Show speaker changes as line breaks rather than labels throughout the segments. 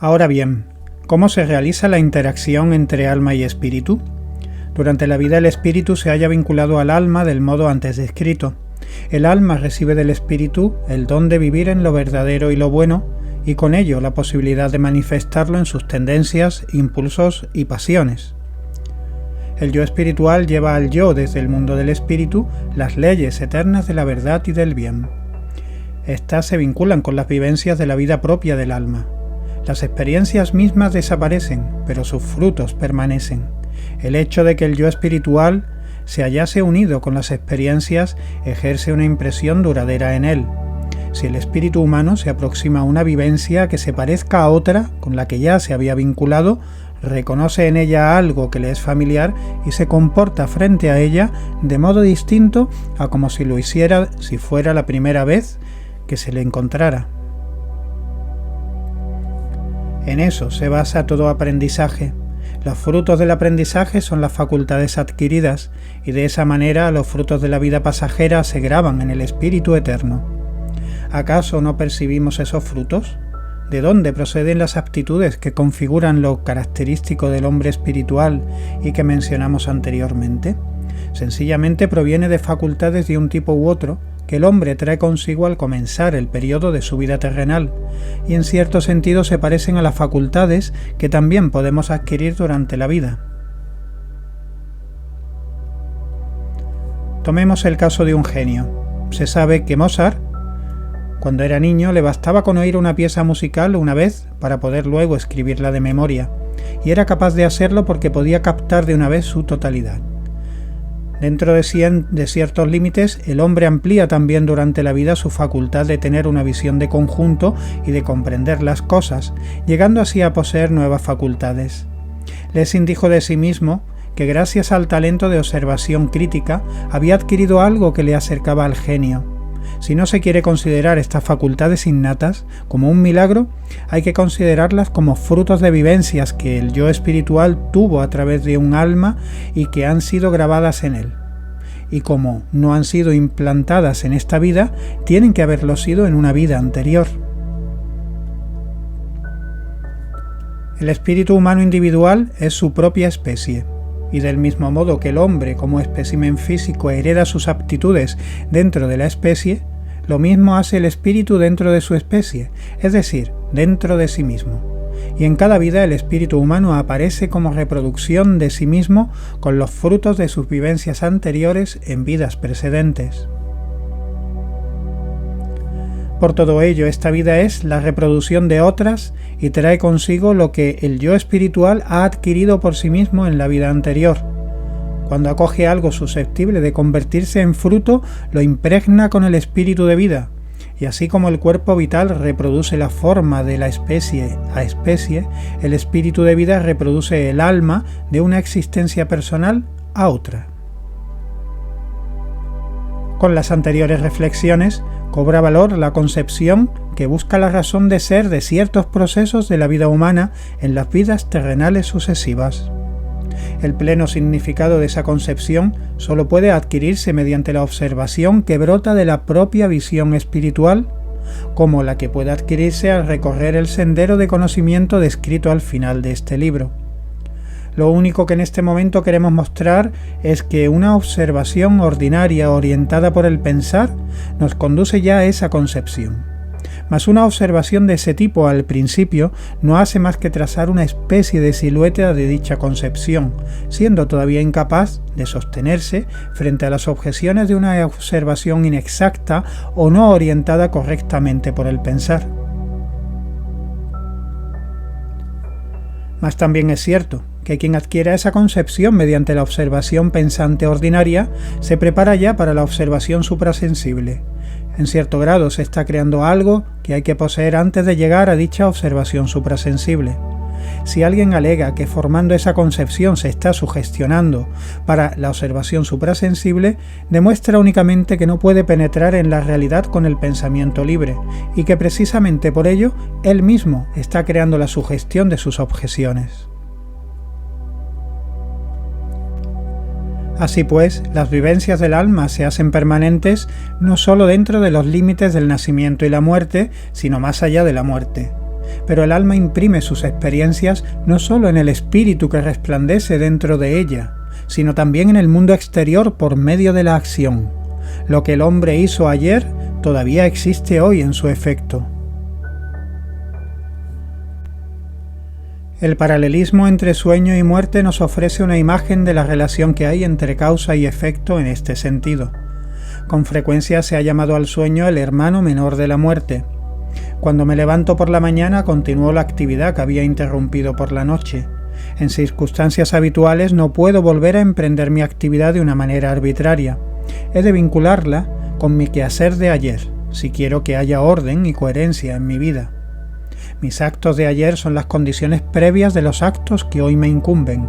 Ahora bien, ¿cómo se realiza la interacción entre alma y espíritu? Durante la vida el espíritu se halla vinculado al alma del modo antes descrito. El alma recibe del espíritu el don de vivir en lo verdadero y lo bueno, y con ello la posibilidad de manifestarlo en sus tendencias, impulsos y pasiones. El yo espiritual lleva al yo desde el mundo del espíritu las leyes eternas de la verdad y del bien. Estas se vinculan con las vivencias de la vida propia del alma. Las experiencias mismas desaparecen, pero sus frutos permanecen. El hecho de que el yo espiritual se hallase unido con las experiencias ejerce una impresión duradera en él. Si el espíritu humano se aproxima a una vivencia que se parezca a otra con la que ya se había vinculado, reconoce en ella algo que le es familiar y se comporta frente a ella de modo distinto a como si lo hiciera si fuera la primera vez que se le encontrara. En eso se basa todo aprendizaje. Los frutos del aprendizaje son las facultades adquiridas, y de esa manera los frutos de la vida pasajera se graban en el espíritu eterno. ¿Acaso no percibimos esos frutos? ¿De dónde proceden las aptitudes que configuran lo característico del hombre espiritual y que mencionamos anteriormente? Sencillamente proviene de facultades de un tipo u otro que el hombre trae consigo al comenzar el periodo de su vida terrenal, y en cierto sentido se parecen a las facultades que también podemos adquirir durante la vida. Tomemos el caso de un genio. Se sabe que Mozart, cuando era niño, le bastaba con oír una pieza musical una vez para poder luego escribirla de memoria, y era capaz de hacerlo porque podía captar de una vez su totalidad. Dentro de ciertos límites, el hombre amplía también durante la vida su facultad de tener una visión de conjunto y de comprender las cosas, llegando así a poseer nuevas facultades. Lessing dijo de sí mismo que gracias al talento de observación crítica había adquirido algo que le acercaba al genio. Si no se quiere considerar estas facultades innatas como un milagro, hay que considerarlas como frutos de vivencias que el yo espiritual tuvo a través de un alma y que han sido grabadas en él. Y como no han sido implantadas en esta vida, tienen que haberlo sido en una vida anterior. El espíritu humano individual es su propia especie. Y del mismo modo que el hombre como espécimen físico hereda sus aptitudes dentro de la especie, lo mismo hace el espíritu dentro de su especie, es decir, dentro de sí mismo. Y en cada vida el espíritu humano aparece como reproducción de sí mismo con los frutos de sus vivencias anteriores en vidas precedentes. Por todo ello, esta vida es la reproducción de otras y trae consigo lo que el yo espiritual ha adquirido por sí mismo en la vida anterior. Cuando acoge algo susceptible de convertirse en fruto, lo impregna con el espíritu de vida, y así como el cuerpo vital reproduce la forma de la especie a especie, el espíritu de vida reproduce el alma de una existencia personal a otra. Con las anteriores reflexiones, cobra valor la concepción que busca la razón de ser de ciertos procesos de la vida humana en las vidas terrenales sucesivas. El pleno significado de esa concepción solo puede adquirirse mediante la observación que brota de la propia visión espiritual, como la que puede adquirirse al recorrer el sendero de conocimiento descrito al final de este libro. Lo único que en este momento queremos mostrar es que una observación ordinaria orientada por el pensar nos conduce ya a esa concepción. Mas una observación de ese tipo al principio no hace más que trazar una especie de silueta de dicha concepción, siendo todavía incapaz de sostenerse frente a las objeciones de una observación inexacta o no orientada correctamente por el pensar. Mas también es cierto que quien adquiera esa concepción mediante la observación pensante ordinaria se prepara ya para la observación suprasensible. En cierto grado se está creando algo que hay que poseer antes de llegar a dicha observación suprasensible. Si alguien alega que formando esa concepción se está sugestionando para la observación suprasensible, demuestra únicamente que no puede penetrar en la realidad con el pensamiento libre, y que precisamente por ello él mismo está creando la sugestión de sus objeciones. Así pues, las vivencias del alma se hacen permanentes no solo dentro de los límites del nacimiento y la muerte, sino más allá de la muerte. pero el alma imprime sus experiencias no solo en el espíritu que resplandece dentro de ella, sino también en el mundo exterior por medio de la acción. Lo que el hombre hizo ayer todavía existe hoy en su efecto. El paralelismo entre sueño y muerte nos ofrece una imagen de la relación que hay entre causa y efecto en este sentido. Con frecuencia se ha llamado al sueño el hermano menor de la muerte. Cuando me levanto por la mañana continúo la actividad que había interrumpido por la noche. En circunstancias habituales no puedo volver a emprender mi actividad de una manera arbitraria. He de vincularla con mi quehacer de ayer, si quiero que haya orden y coherencia en mi vida. Mis actos de ayer son las condiciones previas de los actos que hoy me incumben.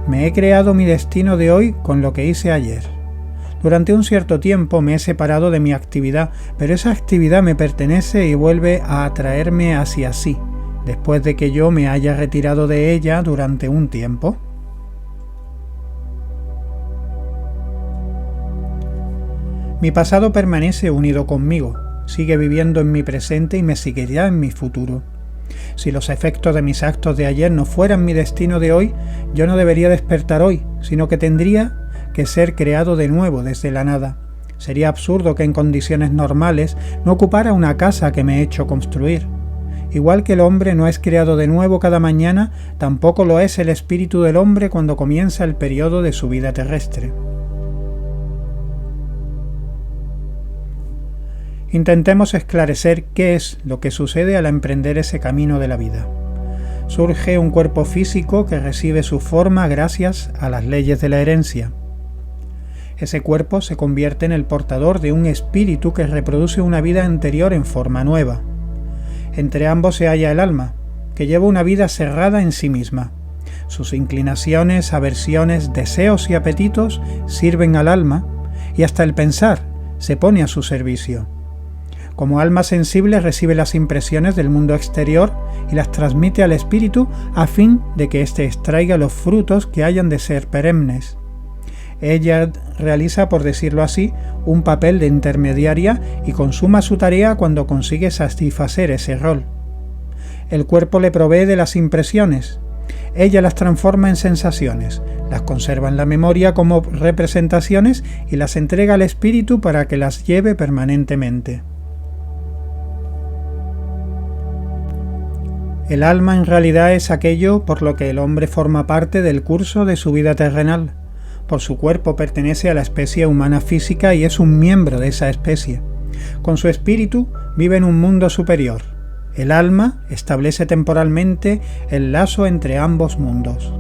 Me he creado mi destino de hoy con lo que hice ayer. Durante un cierto tiempo me he separado de mi actividad, pero esa actividad me pertenece y vuelve a atraerme hacia sí, después de que yo me haya retirado de ella durante un tiempo. Mi pasado permanece unido conmigo, sigue viviendo en mi presente y me seguirá en mi futuro. Si los efectos de mis actos de ayer no fueran mi destino de hoy, yo no debería despertar hoy, sino que tendría que ser creado de nuevo desde la nada. Sería absurdo que en condiciones normales no ocupara una casa que me he hecho construir. Igual que el hombre no es creado de nuevo cada mañana, tampoco lo es el espíritu del hombre cuando comienza el periodo de su vida terrestre. Intentemos esclarecer qué es lo que sucede al emprender ese camino de la vida. Surge un cuerpo físico que recibe su forma gracias a las leyes de la herencia. Ese cuerpo se convierte en el portador de un espíritu que reproduce una vida anterior en forma nueva. Entre ambos se halla el alma, que lleva una vida cerrada en sí misma. Sus inclinaciones, aversiones, deseos y apetitos sirven al alma, y hasta el pensar se pone a su servicio. Como alma sensible recibe las impresiones del mundo exterior y las transmite al espíritu a fin de que éste extraiga los frutos que hayan de ser perennes. Ella realiza, por decirlo así, un papel de intermediaria y consuma su tarea cuando consigue satisfacer ese rol. El cuerpo le provee de las impresiones. Ella las transforma en sensaciones, las conserva en la memoria como representaciones y las entrega al espíritu para que las lleve permanentemente. El alma en realidad es aquello por lo que el hombre forma parte del curso de su vida terrenal. Por su cuerpo pertenece a la especie humana física y es un miembro de esa especie. Con su espíritu vive en un mundo superior. El alma establece temporalmente el lazo entre ambos mundos.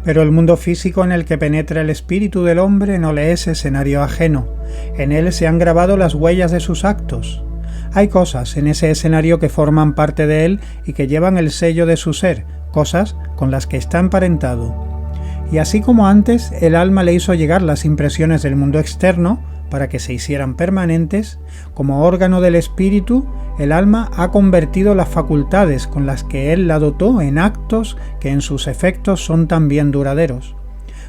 Pero el mundo físico en el que penetra el espíritu del hombre no le es escenario ajeno. En él se han grabado las huellas de sus actos. Hay cosas en ese escenario que forman parte de él y que llevan el sello de su ser, cosas con las que está emparentado. Y así como antes el alma le hizo llegar las impresiones del mundo externo para que se hicieran permanentes, como órgano del espíritu, el alma ha convertido las facultades con las que él la dotó en actos que en sus efectos son también duraderos.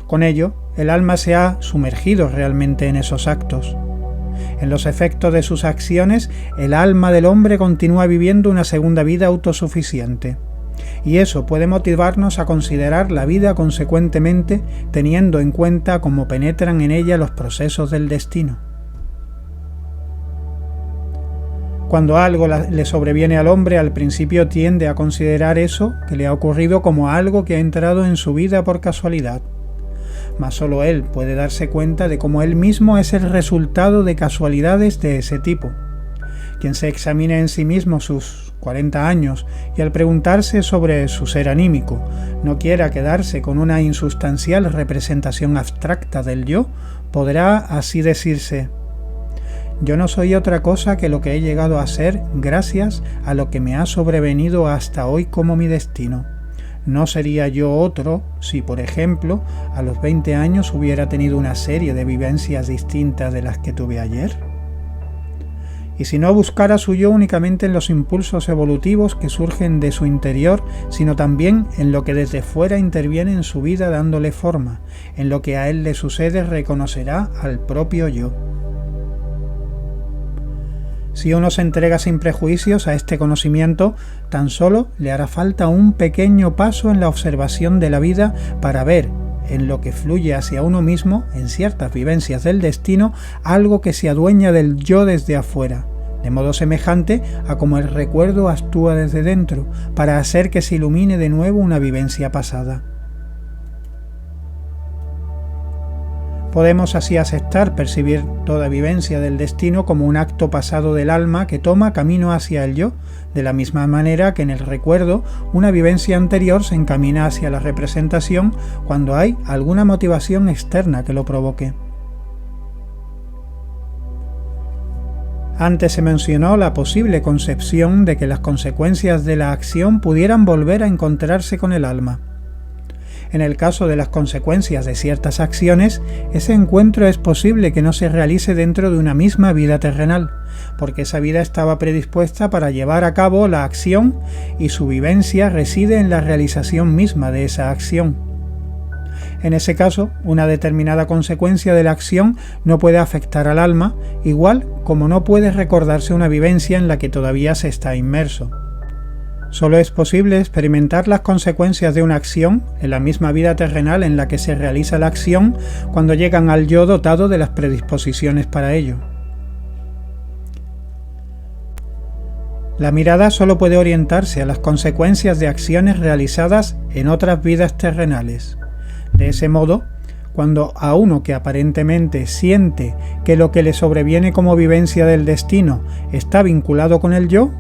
Con ello, el alma se ha sumergido realmente en esos actos. En los efectos de sus acciones, el alma del hombre continúa viviendo una segunda vida autosuficiente. Y eso puede motivarnos a considerar la vida consecuentemente, teniendo en cuenta cómo penetran en ella los procesos del destino. Cuando algo le sobreviene al hombre, al principio tiende a considerar eso que le ha ocurrido como algo que ha entrado en su vida por casualidad. Mas solo él puede darse cuenta de cómo él mismo es el resultado de casualidades de ese tipo. Quien se examine en sí mismo sus 40 años y al preguntarse sobre su ser anímico no quiera quedarse con una insustancial representación abstracta del yo, podrá así decirse: yo no soy otra cosa que lo que he llegado a ser gracias a lo que me ha sobrevenido hasta hoy como mi destino. ¿No sería yo otro si, por ejemplo, a los 20 años hubiera tenido una serie de vivencias distintas de las que tuve ayer? Y si no buscara su yo únicamente en los impulsos evolutivos que surgen de su interior, sino también en lo que desde fuera interviene en su vida dándole forma, en lo que a él le sucede reconocerá al propio yo. Si uno se entrega sin prejuicios a este conocimiento, tan solo le hará falta un pequeño paso en la observación de la vida para ver en lo que fluye hacia uno mismo, en ciertas vivencias del destino, algo que se adueña del yo desde afuera, de modo semejante a como el recuerdo actúa desde dentro, para hacer que se ilumine de nuevo una vivencia pasada. Podemos así aceptar percibir toda vivencia del destino como un acto pasado del alma que toma camino hacia el yo, de la misma manera que en el recuerdo una vivencia anterior se encamina hacia la representación cuando hay alguna motivación externa que lo provoque. Antes se mencionó la posible concepción de que las consecuencias de la acción pudieran volver a encontrarse con el alma. En el caso de las consecuencias de ciertas acciones, ese encuentro es posible que no se realice dentro de una misma vida terrenal, porque esa vida estaba predispuesta para llevar a cabo la acción y su vivencia reside en la realización misma de esa acción. En ese caso, una determinada consecuencia de la acción no puede afectar al alma, igual como no puede recordarse una vivencia en la que todavía se está inmerso. Solo es posible experimentar las consecuencias de una acción en la misma vida terrenal en la que se realiza la acción cuando llegan al yo dotado de las predisposiciones para ello. La mirada solo puede orientarse a las consecuencias de acciones realizadas en otras vidas terrenales. De ese modo, cuando a uno que aparentemente siente que lo que le sobreviene como vivencia del destino está vinculado con el yo,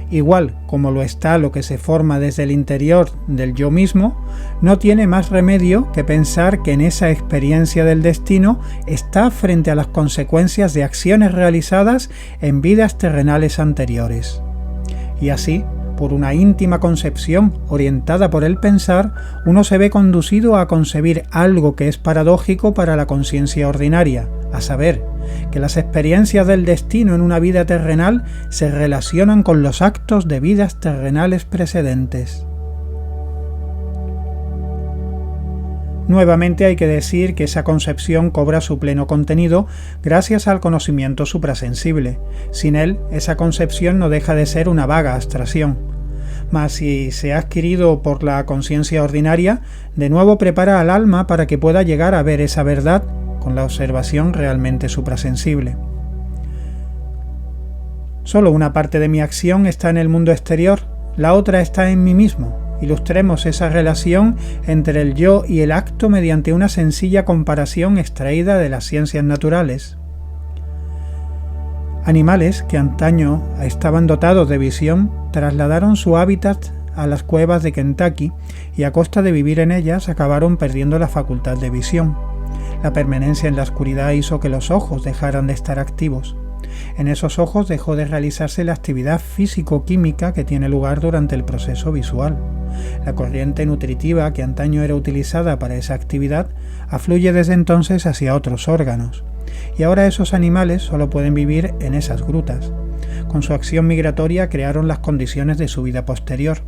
igual como lo está lo que se forma desde el interior del yo mismo, no tiene más remedio que pensar que en esa experiencia del destino está frente a las consecuencias de acciones realizadas en vidas terrenales anteriores. Y así, por una íntima concepción orientada por el pensar, uno se ve conducido a concebir algo que es paradójico para la conciencia ordinaria, a saber, que las experiencias del destino en una vida terrenal se relacionan con los actos de vidas terrenales precedentes. Nuevamente hay que decir que esa concepción cobra su pleno contenido gracias al conocimiento suprasensible. Sin él, esa concepción no deja de ser una vaga abstracción. Mas si se ha adquirido por la conciencia ordinaria, de nuevo prepara al alma para que pueda llegar a ver esa verdad con la observación realmente suprasensible. Solo una parte de mi acción está en el mundo exterior, la otra está en mí mismo. Ilustremos esa relación entre el yo y el acto mediante una sencilla comparación extraída de las ciencias naturales. Animales que antaño estaban dotados de visión trasladaron su hábitat a las cuevas de Kentucky y a costa de vivir en ellas acabaron perdiendo la facultad de visión. La permanencia en la oscuridad hizo que los ojos dejaran de estar activos. En esos ojos dejó de realizarse la actividad físico-química que tiene lugar durante el proceso visual. La corriente nutritiva que antaño era utilizada para esa actividad afluye desde entonces hacia otros órganos, y ahora esos animales solo pueden vivir en esas grutas. Con su acción migratoria crearon las condiciones de su vida posterior.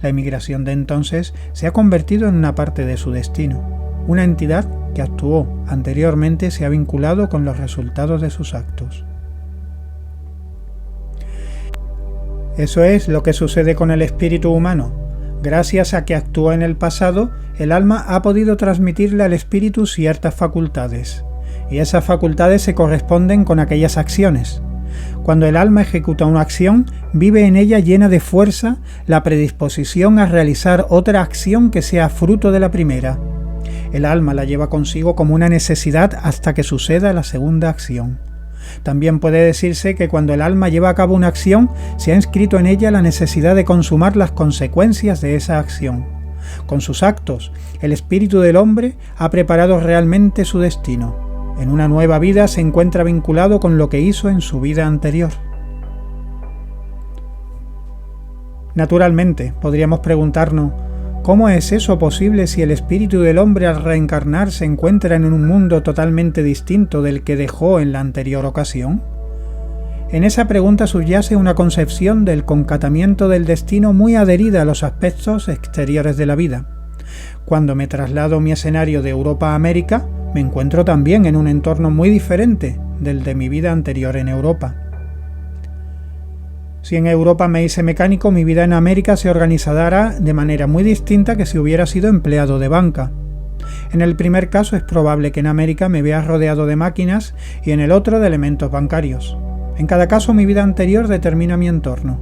La emigración de entonces se ha convertido en una parte de su destino. Una entidad que actuó anteriormente se ha vinculado con los resultados de sus actos. Eso es lo que sucede con el espíritu humano. Gracias a que actuó en el pasado, el alma ha podido transmitirle al espíritu ciertas facultades, y esas facultades se corresponden con aquellas acciones. Cuando el alma ejecuta una acción, vive en ella llena de fuerza la predisposición a realizar otra acción que sea fruto de la primera. El alma la lleva consigo como una necesidad hasta que suceda la segunda acción. También puede decirse que cuando el alma lleva a cabo una acción, se ha inscrito en ella la necesidad de consumar las consecuencias de esa acción. Con sus actos, el espíritu del hombre ha preparado realmente su destino. En una nueva vida se encuentra vinculado con lo que hizo en su vida anterior. Naturalmente, podríamos preguntarnos, ¿cómo es eso posible si el espíritu del hombre al reencarnar se encuentra en un mundo totalmente distinto del que dejó en la anterior ocasión? En esa pregunta subyace una concepción del concatamiento del destino muy adherida a los aspectos exteriores de la vida. Cuando me traslado mi escenario de Europa a América, me encuentro también en un entorno muy diferente del de mi vida anterior en Europa. Si en Europa me hice mecánico, mi vida en América se organizará de manera muy distinta que si hubiera sido empleado de banca. En el primer caso es probable que en América me vea rodeado de máquinas y en el otro de elementos bancarios. En cada caso mi vida anterior determina mi entorno.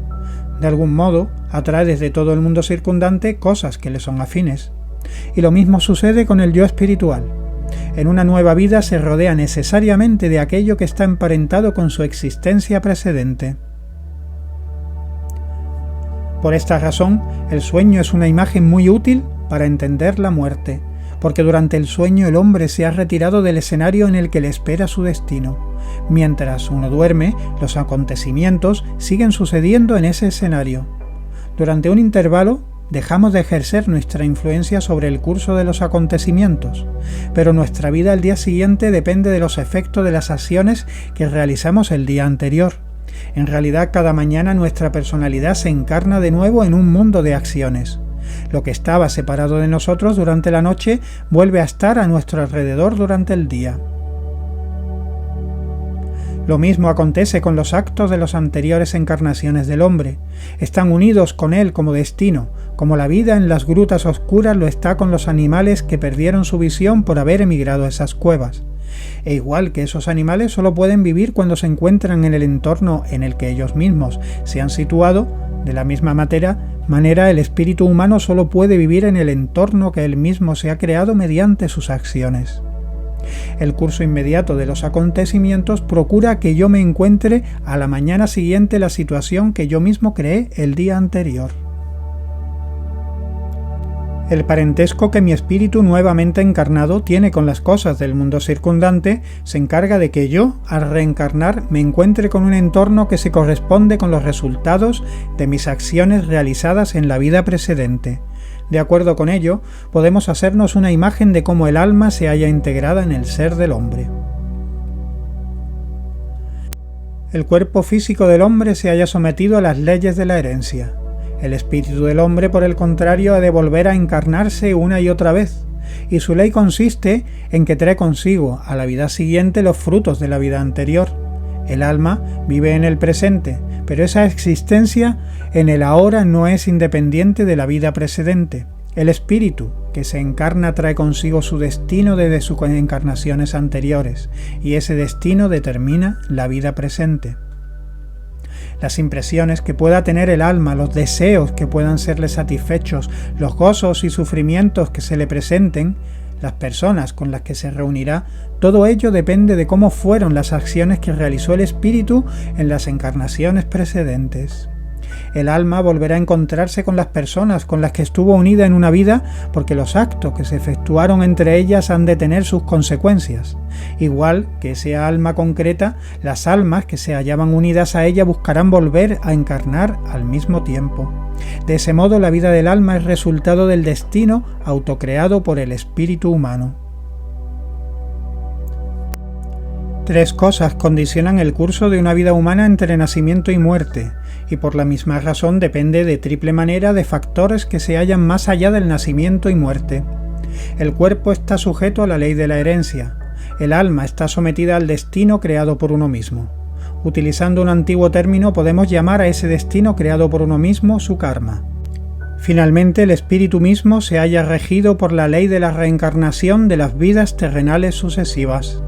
De algún modo, atrae desde todo el mundo circundante cosas que le son afines. Y lo mismo sucede con el yo espiritual. En una nueva vida se rodea necesariamente de aquello que está emparentado con su existencia precedente. Por esta razón, el sueño es una imagen muy útil para entender la muerte, porque durante el sueño el hombre se ha retirado del escenario en el que le espera su destino. Mientras uno duerme, los acontecimientos siguen sucediendo en ese escenario. Durante un intervalo, dejamos de ejercer nuestra influencia sobre el curso de los acontecimientos, pero nuestra vida al día siguiente depende de los efectos de las acciones que realizamos el día anterior. En realidad, cada mañana nuestra personalidad se encarna de nuevo en un mundo de acciones. Lo que estaba separado de nosotros durante la noche vuelve a estar a nuestro alrededor durante el día. Lo mismo acontece con los actos de las anteriores encarnaciones del hombre. Están unidos con él como destino, como la vida en las grutas oscuras lo está con los animales que perdieron su visión por haber emigrado a esas cuevas. E igual que esos animales solo pueden vivir cuando se encuentran en el entorno en el que ellos mismos se han situado, de la misma manera el espíritu humano solo puede vivir en el entorno que él mismo se ha creado mediante sus acciones. El curso inmediato de los acontecimientos procura que yo me encuentre a la mañana siguiente la situación que yo mismo creé el día anterior. El parentesco que mi espíritu nuevamente encarnado tiene con las cosas del mundo circundante se encarga de que yo, al reencarnar, me encuentre con un entorno que se corresponde con los resultados de mis acciones realizadas en la vida precedente. De acuerdo con ello, podemos hacernos una imagen de cómo el alma se halla integrada en el ser del hombre. El cuerpo físico del hombre se halla sometido a las leyes de la herencia. El espíritu del hombre, por el contrario, ha de volver a encarnarse una y otra vez, y su ley consiste en que trae consigo a la vida siguiente los frutos de la vida anterior. El alma vive en el presente, pero esa existencia en el ahora no es independiente de la vida precedente. El espíritu que se encarna trae consigo su destino desde sus encarnaciones anteriores, y ese destino determina la vida presente. Las impresiones que pueda tener el alma, los deseos que puedan serle satisfechos, los gozos y sufrimientos que se le presenten, las personas con las que se reunirá, todo ello depende de cómo fueron las acciones que realizó el espíritu en las encarnaciones precedentes. El alma volverá a encontrarse con las personas con las que estuvo unida en una vida porque los actos que se efectuaron entre ellas han de tener sus consecuencias. Igual que esa alma concreta, las almas que se hallaban unidas a ella buscarán volver a encarnar al mismo tiempo. De ese modo, la vida del alma es resultado del destino autocreado por el espíritu humano. Tres cosas condicionan el curso de una vida humana entre nacimiento y muerte, y por la misma razón depende de triple manera de factores que se hallan más allá del nacimiento y muerte. El cuerpo está sujeto a la ley de la herencia. El alma está sometida al destino creado por uno mismo. Utilizando un antiguo término, podemos llamar a ese destino creado por uno mismo su karma. Finalmente, el espíritu mismo se halla regido por la ley de la reencarnación de las vidas terrenales sucesivas.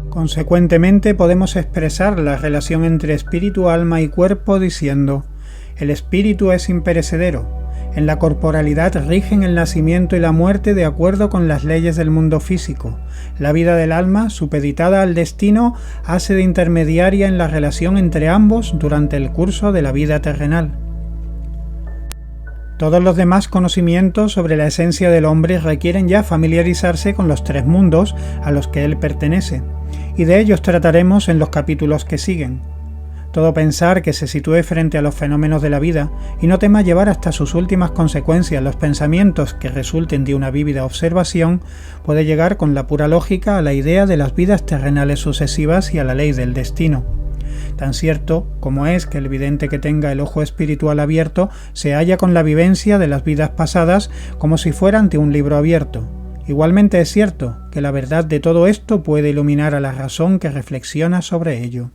Consecuentemente, podemos expresar la relación entre espíritu, alma y cuerpo diciendo: el espíritu es imperecedero. En la corporalidad rigen el nacimiento y la muerte de acuerdo con las leyes del mundo físico. La vida del alma, supeditada al destino, hace de intermediaria en la relación entre ambos durante el curso de la vida terrenal. Todos los demás conocimientos sobre la esencia del hombre requieren ya familiarizarse con los tres mundos a los que él pertenece, y de ellos trataremos en los capítulos que siguen. Todo pensar que se sitúe frente a los fenómenos de la vida y no tema llevar hasta sus últimas consecuencias los pensamientos que resulten de una vívida observación puede llegar con la pura lógica a la idea de las vidas terrenales sucesivas y a la ley del destino. Tan cierto como es que el vidente que tenga el ojo espiritual abierto se halla con la vivencia de las vidas pasadas como si fuera ante un libro abierto. Igualmente es cierto que la verdad de todo esto puede iluminar a la razón que reflexiona sobre ello.